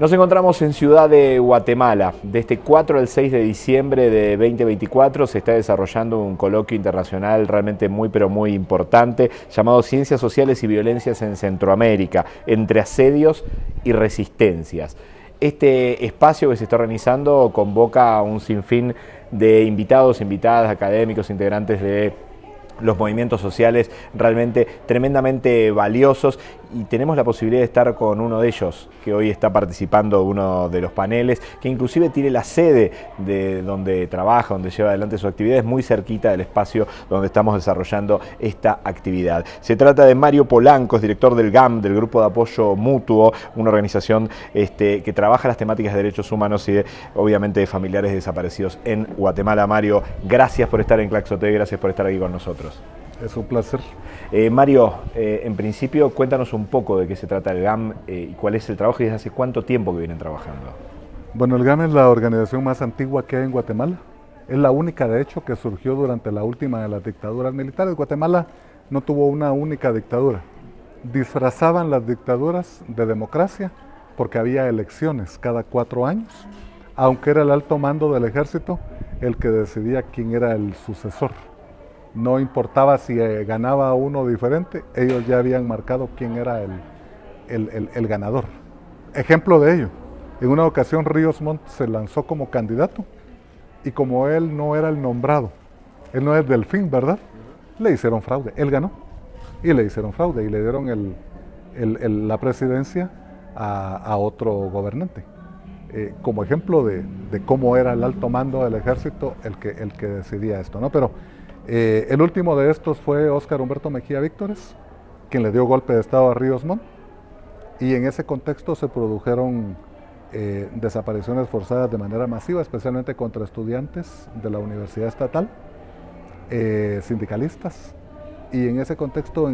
Nos encontramos en Ciudad de Guatemala. De este 4 al 6 de diciembre de 2024 se está desarrollando un coloquio internacional realmente muy importante llamado Ciencias Sociales y Violencias en Centroamérica, entre asedios y resistencias. Este espacio que se está organizando convoca a un sinfín de invitados, invitadas, académicos, integrantes de los movimientos sociales realmente tremendamente valiosos, y tenemos la posibilidad de estar con uno de ellos que hoy está participando de uno de los paneles, que inclusive tiene la sede de donde trabaja, donde lleva adelante su actividad, es muy cerquita del espacio donde estamos desarrollando esta actividad. Se trata de Mario Polanco, es director del GAM, del Grupo de Apoyo Mutuo, una organización que trabaja las temáticas de derechos humanos y obviamente de familiares desaparecidos en Guatemala. Mario, gracias por estar en Claxote, gracias por estar aquí con nosotros. Es un placer. Mario, en principio cuéntanos un poco de qué se trata el GAM y cuál es el trabajo y desde hace cuánto tiempo que vienen trabajando. Bueno, el GAM es la organización más antigua que hay en Guatemala. Es la única, de hecho, que surgió durante la última de las dictaduras militares. Guatemala no tuvo una única dictadura. Disfrazaban las dictaduras de democracia porque había elecciones cada 4 años, aunque era el alto mando del ejército el que decidía quién era el sucesor. No importaba si ganaba uno diferente, ellos ya habían marcado quién era el ganador. Ejemplo de ello, en una ocasión Ríos Montt se lanzó como candidato y como él no era el nombrado, él no es Delfín, ¿verdad? Le hicieron fraude, él ganó y le hicieron fraude y le dieron la presidencia a otro gobernante. Como ejemplo de cómo era el alto mando del ejército el que decidía esto, ¿no? Pero el último de estos fue Óscar Humberto Mejía Víctores, quien le dio golpe de estado a Ríos Montt, y en ese contexto se produjeron desapariciones forzadas de manera masiva, especialmente contra estudiantes de la Universidad Estatal, sindicalistas, y en ese contexto,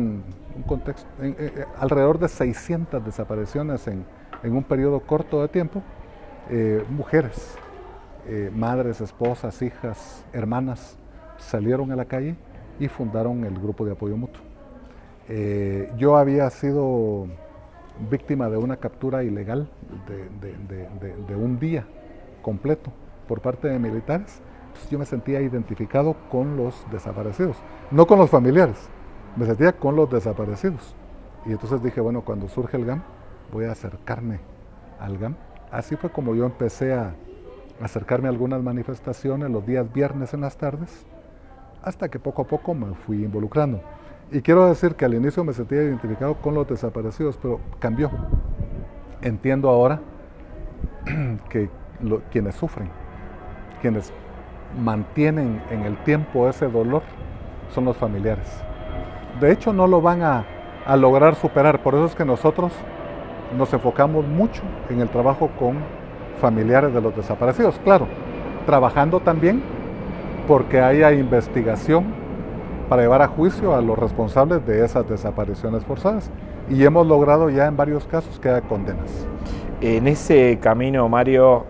alrededor de 600 desapariciones en un periodo corto de tiempo, mujeres, madres, esposas, hijas, hermanas, salieron a la calle y fundaron el Grupo de Apoyo Mutuo. Yo había sido víctima de una captura ilegal de un día completo por parte de militares. Entonces yo me sentía identificado con los desaparecidos, no con los familiares, me sentía con los desaparecidos. Y entonces dije, bueno, cuando surge el GAM, voy a acercarme al GAM. Así fue como yo empecé a acercarme a algunas manifestaciones los días viernes en las tardes, hasta que poco a poco me fui involucrando. Y quiero decir que al inicio me sentía identificado con los desaparecidos, pero cambió. Entiendo ahora que quienes sufren, quienes mantienen en el tiempo ese dolor, son los familiares. De hecho, no lo van a lograr superar, por eso es que nosotros nos enfocamos mucho en el trabajo con familiares de los desaparecidos. Claro, trabajando también porque haya investigación para llevar a juicio a los responsables de esas desapariciones forzadas. Y hemos logrado ya en varios casos que haya condenas. En ese camino, Mario,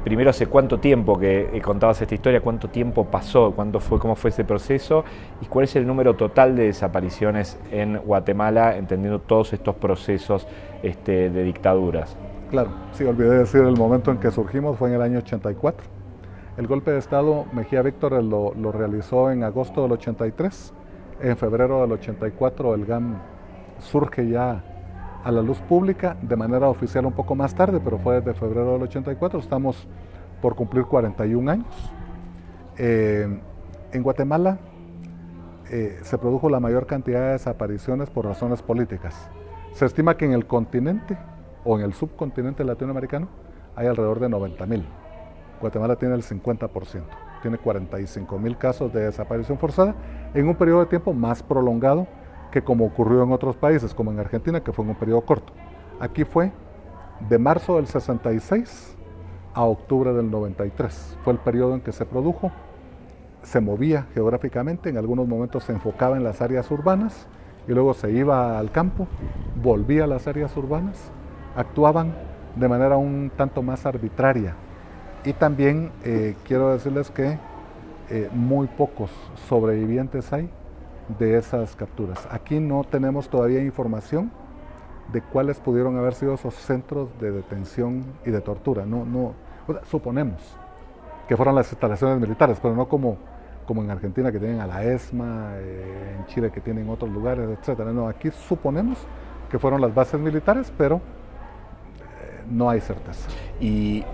primero, ¿hace cuánto tiempo que contabas esta historia? ¿Cuánto tiempo pasó? ¿Cómo fue ese proceso? ¿Y cuál es el número total de desapariciones en Guatemala, entendiendo todos estos procesos de dictaduras? Claro, sí, olvidé decir, el momento en que surgimos fue en el año 84. El golpe de Estado, Mejía Víctores lo realizó en agosto del 83. En febrero del 84 el GAM surge ya a la luz pública, de manera oficial un poco más tarde, pero fue desde febrero del 84, estamos por cumplir 41 años. En Guatemala se produjo la mayor cantidad de desapariciones por razones políticas. Se estima que en el continente o en el subcontinente latinoamericano hay alrededor de 90,000. Guatemala tiene el 50%, tiene 45,000 casos de desaparición forzada en un periodo de tiempo más prolongado que como ocurrió en otros países, como en Argentina, que fue en un periodo corto. Aquí fue de marzo del 66 a octubre del 93. Fue el periodo en que se produjo, se movía geográficamente, en algunos momentos se enfocaba en las áreas urbanas y luego se iba al campo, volvía a las áreas urbanas, actuaban de manera un tanto más arbitraria. Y también quiero decirles que muy pocos sobrevivientes hay de esas capturas. Aquí no tenemos todavía información de cuáles pudieron haber sido esos centros de detención y de tortura. O sea, suponemos que fueron las instalaciones militares, pero no como en Argentina, que tienen a la ESMA, en Chile que tienen otros lugares, etcétera. No, aquí suponemos que fueron las bases militares, pero no hay certeza. Y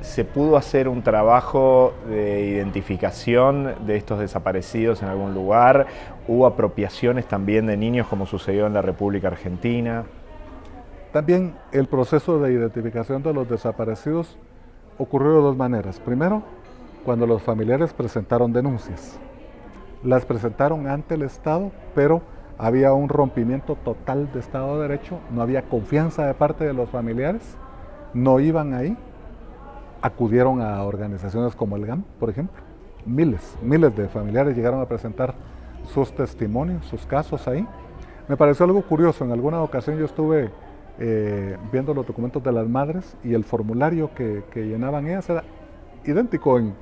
¿se pudo hacer un trabajo de identificación de estos desaparecidos en algún lugar? ¿Hubo apropiaciones también de niños como sucedió en la República Argentina? También el proceso de identificación de los desaparecidos ocurrió de dos maneras. Primero, cuando los familiares presentaron denuncias. Las presentaron ante el Estado, pero había un rompimiento total de Estado de Derecho, no había confianza de parte de los familiares, no iban ahí, acudieron a organizaciones como el GAM, por ejemplo. Miles de familiares llegaron a presentar sus testimonios, sus casos ahí. Me pareció algo curioso, en alguna ocasión yo estuve viendo los documentos de las madres y el formulario que llenaban ellas era idéntico en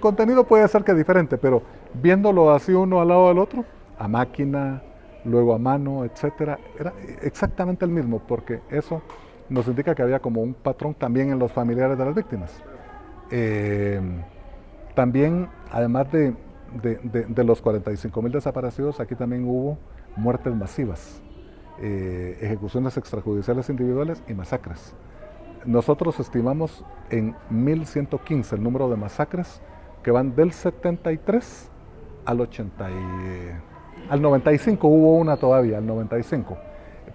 contenido, puede ser que diferente, pero viéndolo así uno al lado del otro, a máquina, luego a mano, etcétera, era exactamente el mismo, porque eso nos indica que había como un patrón también en los familiares de las víctimas. También, además de los 45.000 desaparecidos, aquí también hubo muertes masivas, ejecuciones extrajudiciales individuales y masacres. Nosotros estimamos en 1.115 el número de masacres que van del 73 al 80 al 95, hubo una todavía, al 95,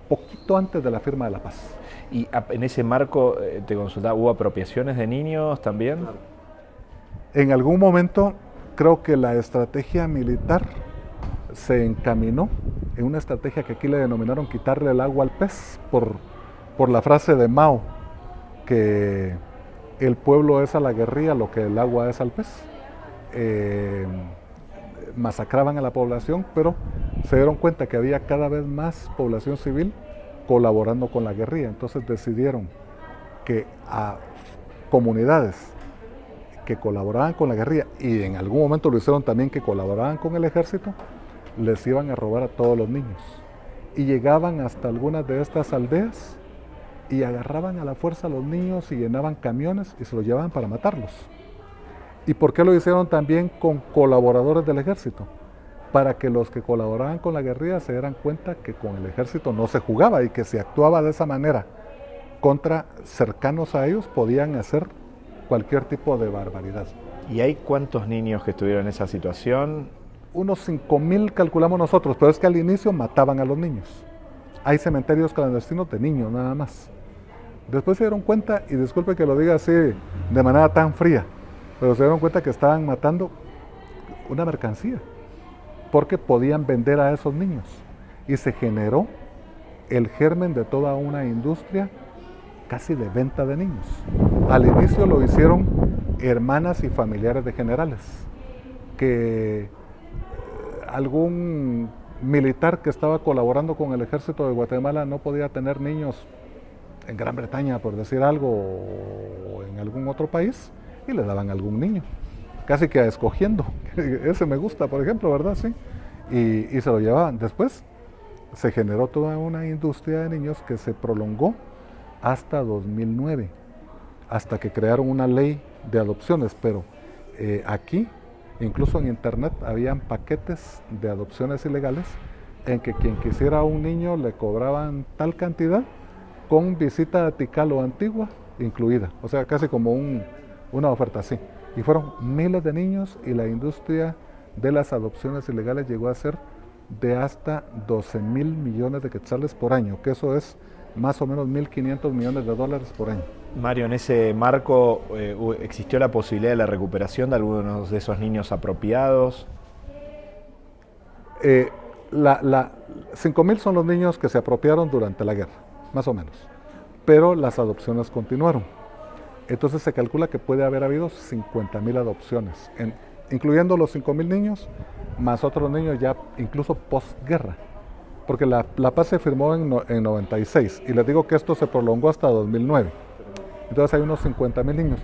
poquito antes de la firma de la paz. Y en ese marco, te consultaba, ¿hubo apropiaciones de niños también? En algún momento creo que la estrategia militar se encaminó en una estrategia que aquí le denominaron quitarle el agua al pez, por la frase de Mao, que el pueblo es a la guerrilla lo que el agua es al pez. Masacraban a la población, pero se dieron cuenta que había cada vez más población civil colaborando con la guerrilla. Entonces decidieron que a comunidades que colaboraban con la guerrilla, y en algún momento lo hicieron también que colaboraban con el ejército, les iban a robar a todos los niños. Y llegaban hasta algunas de estas aldeas y agarraban a la fuerza a los niños y llenaban camiones y se los llevaban para matarlos. ¿Y por qué lo hicieron también con colaboradores del ejército? Para que los que colaboraban con la guerrilla se dieran cuenta que con el ejército no se jugaba y que si actuaba de esa manera contra cercanos a ellos podían hacer cualquier tipo de barbaridad. ¿Y hay cuántos niños que estuvieron en esa situación? Unos 5.000 calculamos nosotros, pero es que al inicio mataban a los niños. Hay cementerios clandestinos de niños nada más. Después se dieron cuenta, y disculpe que lo diga así de manera tan fría, pero se dieron cuenta que estaban matando una mercancía, porque podían vender a esos niños. Y se generó el germen de toda una industria casi de venta de niños. Al inicio lo hicieron hermanas y familiares de generales, que algún militar que estaba colaborando con el ejército de Guatemala no podía tener niños en Gran Bretaña, por decir algo, o en algún otro país, y le daban algún niño, casi que escogiendo. Ese me gusta, por ejemplo, ¿verdad? Sí. Y se lo llevaban. Después se generó toda una industria de niños que se prolongó hasta 2009, hasta que crearon una ley de adopciones, pero aquí, incluso en internet, habían paquetes de adopciones ilegales en que quien quisiera un niño le cobraban tal cantidad con visita a Tikal Antigua incluida, o sea, casi como una oferta así. Y fueron miles de niños, y la industria de las adopciones ilegales llegó a ser de hasta 12.000 millones de quetzales por año, que eso es más o menos 1.500 millones de dólares por año. Mario, en ese marco ¿existió la posibilidad de la recuperación de algunos de esos niños apropiados? 5.000 son los niños que se apropiaron durante la guerra, más o menos, pero las adopciones continuaron. Entonces se calcula que puede haber habido 50.000 adopciones, incluyendo los 5.000 niños, más otros niños ya incluso posguerra, porque la paz se firmó en 96, y les digo que esto se prolongó hasta 2009. Entonces hay unos 50.000 niños.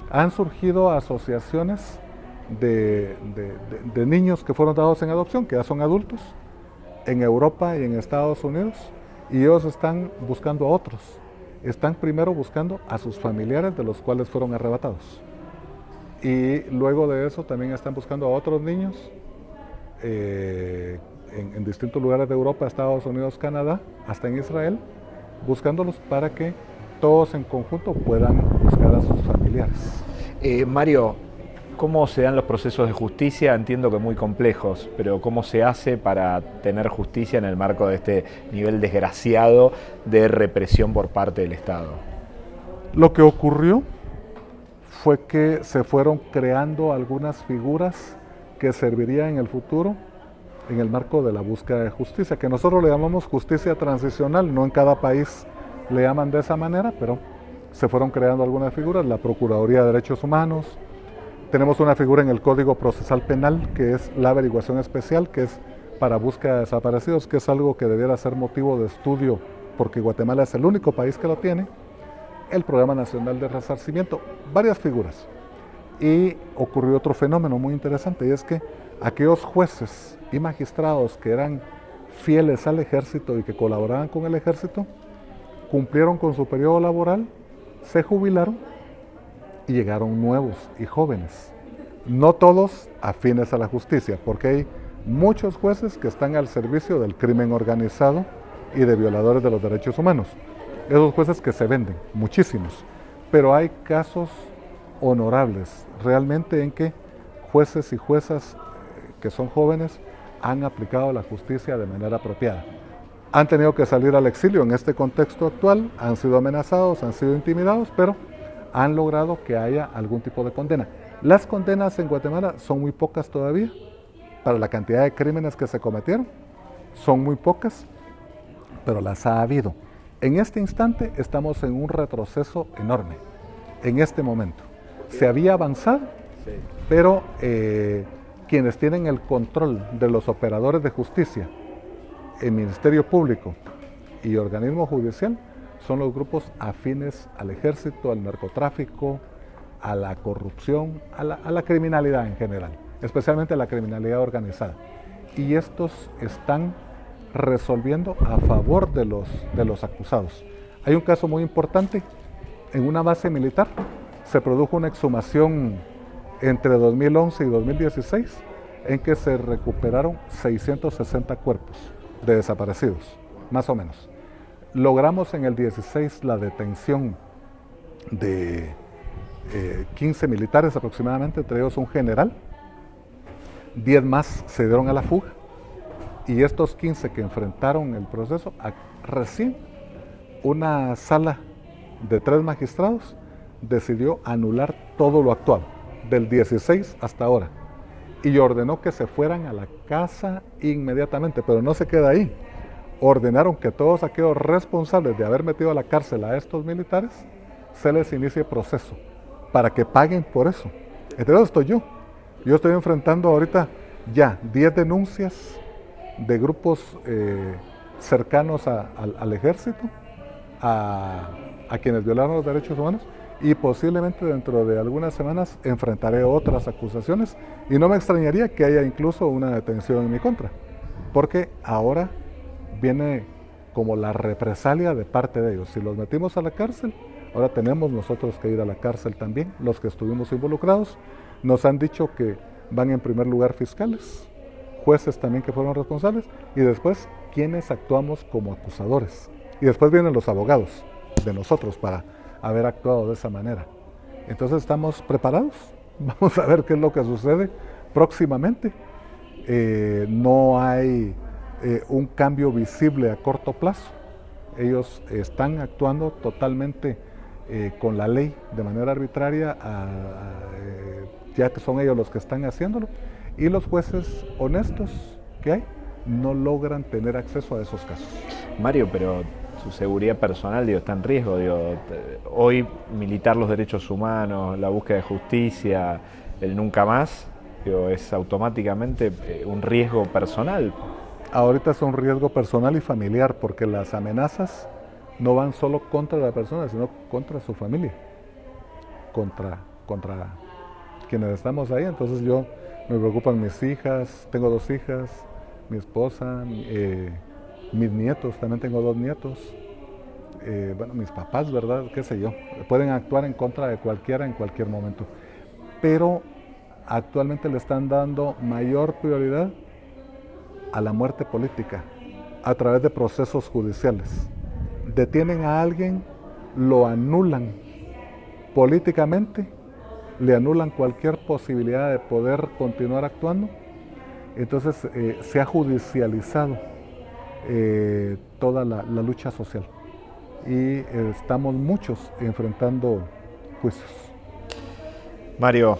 Han surgido asociaciones de niños que fueron dados en adopción, que ya son adultos, en Europa y en Estados Unidos, y ellos están buscando a otros. Están primero buscando a sus familiares de los cuales fueron arrebatados. Y luego de eso también están buscando a otros niños en distintos lugares de Europa, Estados Unidos, Canadá, hasta en Israel, buscándolos para que todos en conjunto puedan buscar a sus familiares. Mario, ¿cómo se dan los procesos de justicia? Entiendo que muy complejos, pero ¿cómo se hace para tener justicia en el marco de este nivel desgraciado de represión por parte del Estado? Lo que ocurrió fue que se fueron creando algunas figuras que servirían en el futuro en el marco de la búsqueda de justicia, que nosotros le llamamos justicia transicional, no en cada país le llaman de esa manera, pero se fueron creando algunas figuras, la Procuraduría de Derechos Humanos, tenemos una figura en el Código Procesal Penal que es la averiguación especial, que es para búsqueda de desaparecidos, que es algo que debiera ser motivo de estudio porque Guatemala es el único país que lo tiene, el Programa Nacional de Resarcimiento, varias figuras. Y ocurrió otro fenómeno muy interesante, y es que aquellos jueces y magistrados que eran fieles al ejército y que colaboraban con el ejército, cumplieron con su periodo laboral, se jubilaron y llegaron nuevos y jóvenes. No todos afines a la justicia, porque hay muchos jueces que están al servicio del crimen organizado y de violadores de los derechos humanos. Esos jueces que se venden, muchísimos. Pero hay casos honorables, realmente, en que jueces y juezas que son jóvenes han aplicado la justicia de manera apropiada. Han tenido que salir al exilio en este contexto actual, han sido amenazados, han sido intimidados, pero han logrado que haya algún tipo de condena. Las condenas en Guatemala son muy pocas todavía, para la cantidad de crímenes que se cometieron, son muy pocas, pero las ha habido. En este instante estamos en un retroceso enorme, en este momento. Se había avanzado, sí, pero quienes tienen el control de los operadores de justicia, el Ministerio Público y organismo judicial, son los grupos afines al ejército, al narcotráfico, a la corrupción, a la criminalidad en general, especialmente a la criminalidad organizada. Y estos están resolviendo a favor de los acusados. Hay un caso muy importante, en una base militar se produjo una exhumación entre 2011 y 2016 en que se recuperaron 660 cuerpos de desaparecidos, más o menos. Logramos en el 16 la detención de 15 militares aproximadamente, entre ellos un general, 10 más se dieron a la fuga, y estos 15 que enfrentaron el proceso, recién una sala de 3 magistrados decidió anular todo lo actual, del 16 hasta ahora, y ordenó que se fueran a la casa inmediatamente, pero no se queda ahí. Ordenaron que todos aquellos responsables de haber metido a la cárcel a estos militares, se les inicie proceso, para que paguen por eso. Entre eso estoy yo. Yo estoy enfrentando ahorita ya 10 denuncias de grupos cercanos al ejército, a quienes violaron los derechos humanos, y posiblemente dentro de algunas semanas enfrentaré otras acusaciones, y no me extrañaría que haya incluso una detención en mi contra, porque ahora viene como la represalia de parte de ellos. Si los metimos a la cárcel, ahora tenemos nosotros que ir a la cárcel también, los que estuvimos involucrados. Nos han dicho que van en primer lugar fiscales, jueces también que fueron responsables, y después quienes actuamos como acusadores. Y después vienen los abogados de nosotros para haber actuado de esa manera. Entonces estamos preparados, vamos a ver qué es lo que sucede próximamente. No hay un cambio visible a corto plazo. Ellos están actuando totalmente con la ley de manera arbitraria, ya que son ellos los que están haciéndolo, y los jueces honestos que hay no logran tener acceso a esos casos. Mario, pero su seguridad personal, digo, está en riesgo, digo, hoy militar los derechos humanos, la búsqueda de justicia, el nunca más, digo, es automáticamente un riesgo personal. Ahorita es un riesgo personal y familiar, porque las amenazas no van solo contra la persona, sino contra su familia, contra quienes estamos ahí. Entonces me preocupan mis hijas, tengo 2 hijas, mi esposa, mis nietos, también tengo 2 nietos, bueno, mis papás, ¿verdad? Qué sé yo, pueden actuar en contra de cualquiera en cualquier momento. Pero actualmente le están dando mayor prioridad a la muerte política a través de procesos judiciales. Detienen a alguien, lo anulan políticamente, le anulan cualquier posibilidad de poder continuar actuando. Entonces se ha judicializado toda la lucha social y estamos muchos enfrentando juicios. Mario,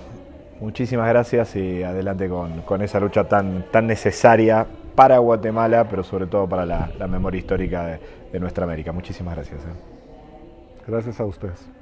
muchísimas gracias y adelante con esa lucha tan necesaria para Guatemala, pero sobre todo para la memoria histórica de nuestra América. Muchísimas gracias. Gracias a ustedes.